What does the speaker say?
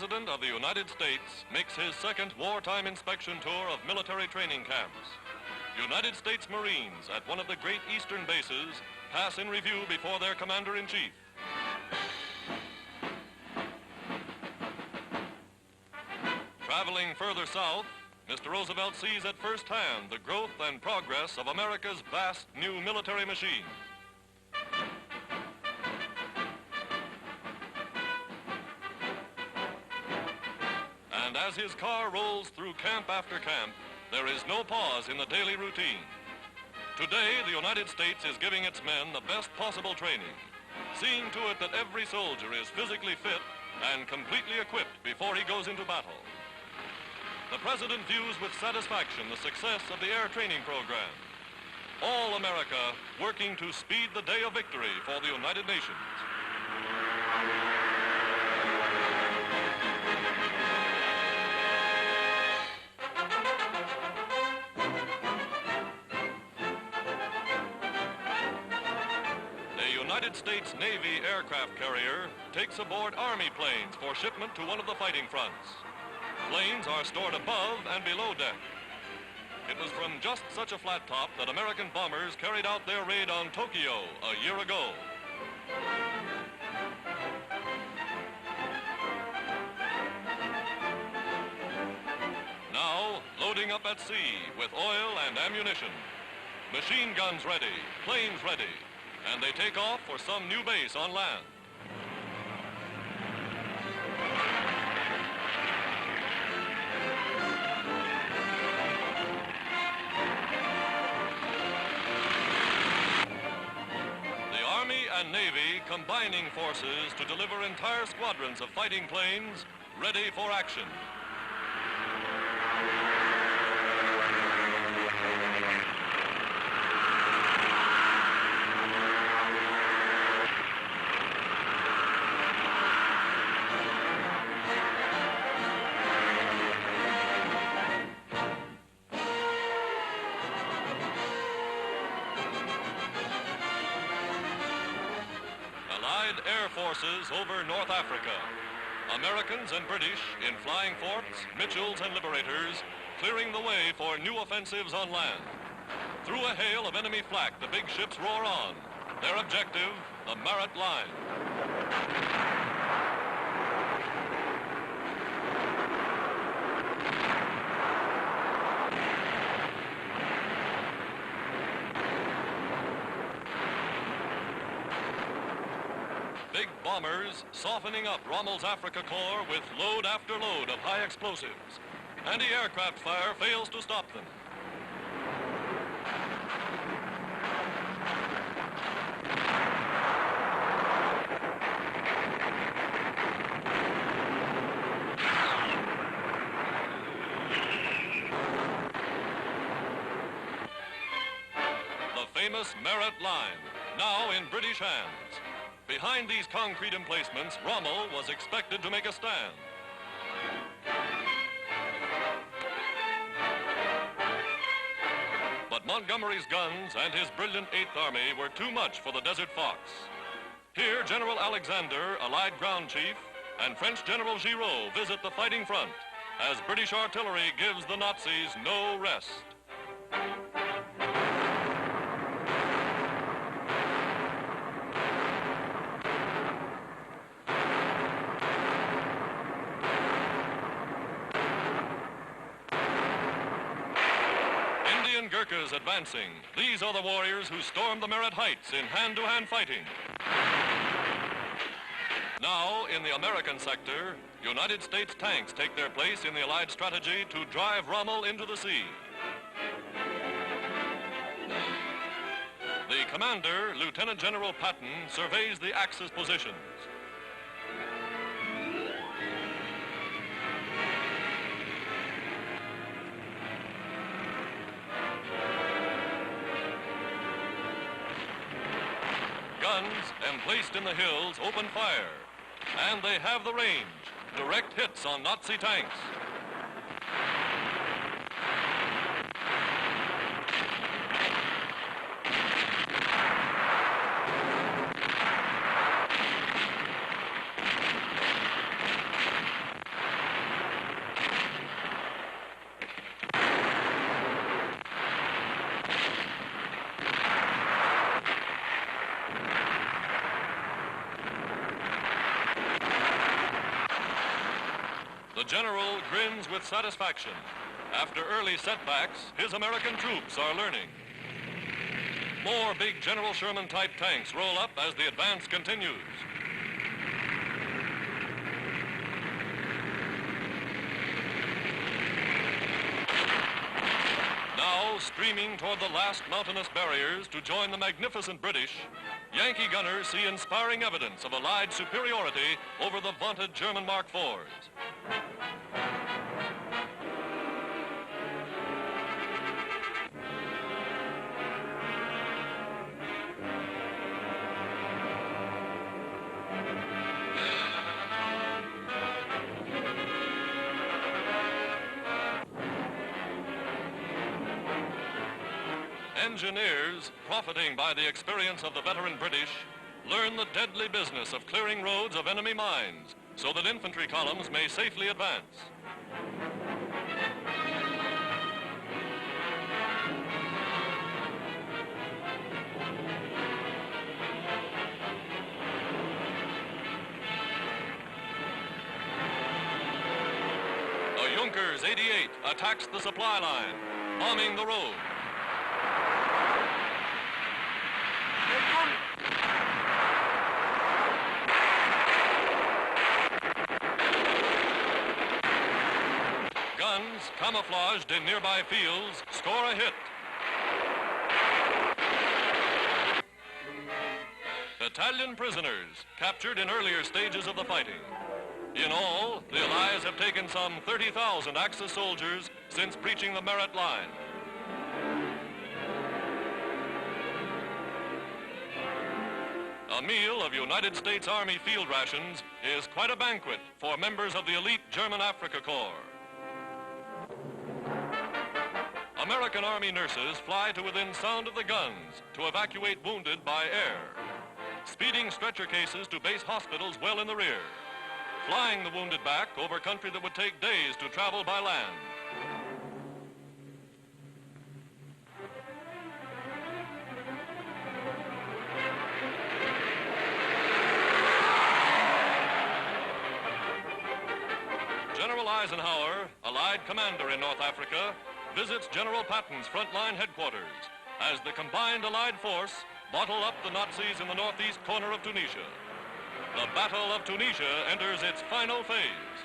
President of the United States makes his second wartime inspection tour of military training camps. United States Marines at one of the great eastern bases pass in review before their Commander-in-Chief. Traveling further south, Mr. Roosevelt sees at first hand the growth and progress of America's vast new military machine. And as his car rolls through camp after camp, there is no pause in the daily routine. Today, the United States is giving its men the best possible training, seeing to it that every soldier is physically fit and completely equipped before he goes into battle. The President views with satisfaction the success of the air training program. All America working to speed the day of victory for the United Nations. United States Navy aircraft carrier takes aboard Army planes for shipment to one of the fighting fronts. Planes are stored above and below deck. It was from just such a flat top that American bombers carried out their raid on Tokyo a year ago. Now, loading up at sea with oil and ammunition. Machine guns ready, planes ready, and they take off for some new base on land. The Army and Navy combining forces to deliver entire squadrons of fighting planes ready for action. Air forces over North Africa. Americans and British in flying forts, Mitchells and Liberators, clearing the way for new offensives on land. Through a hail of enemy flak, the big ships roar on. Their objective, the Marat Line. Big bombers softening up Rommel's Africa Corps with load after load of high explosives. Anti-aircraft fire fails to stop them. The famous Marat Line, now in British hands. Behind these concrete emplacements, Rommel was expected to make a stand. But Montgomery's guns and his brilliant 8th Army were too much for the Desert Fox. Here, General Alexander, Allied Ground Chief, and French General Giraud visit the fighting front as British artillery gives the Nazis no rest. Gurkhas advancing. These are the warriors who stormed the Merit Heights in hand-to-hand fighting. Now, in the American sector, United States tanks take their place in the Allied strategy to drive Rommel into the sea. The commander, Lieutenant General Patton, surveys the Axis positions. Guns, emplaced in the hills, open fire. And they have the range. Direct hits on Nazi tanks. The general grins with satisfaction. After early setbacks, his American troops are learning. More big General Sherman-type tanks roll up as the advance continues. Now, streaming toward the last mountainous barriers to join the magnificent British, Yankee gunners see inspiring evidence of Allied superiority over the vaunted German Mark IVs. Engineers, profiting by the experience of the veteran British, learn the deadly business of clearing roads of enemy mines so that infantry columns may safely advance. A Junkers 88 attacks the supply line, bombing the road. Guns, camouflaged in nearby fields, score a hit. Battalion prisoners, captured in earlier stages of the fighting. In all, the Allies have taken some 30,000 Axis soldiers since breaching the Merit line. A meal of United States Army field rations is quite a banquet for members of the elite German Africa Corps. American Army nurses fly to within sound of the guns to evacuate wounded by air, speeding stretcher cases to base hospitals well in the rear, flying the wounded back over country that would take days to travel by land. General Eisenhower, Allied commander in North Africa, visits General Patton's frontline headquarters as the combined Allied force bottle up the Nazis in the northeast corner of Tunisia. The Battle of Tunisia enters its final phase.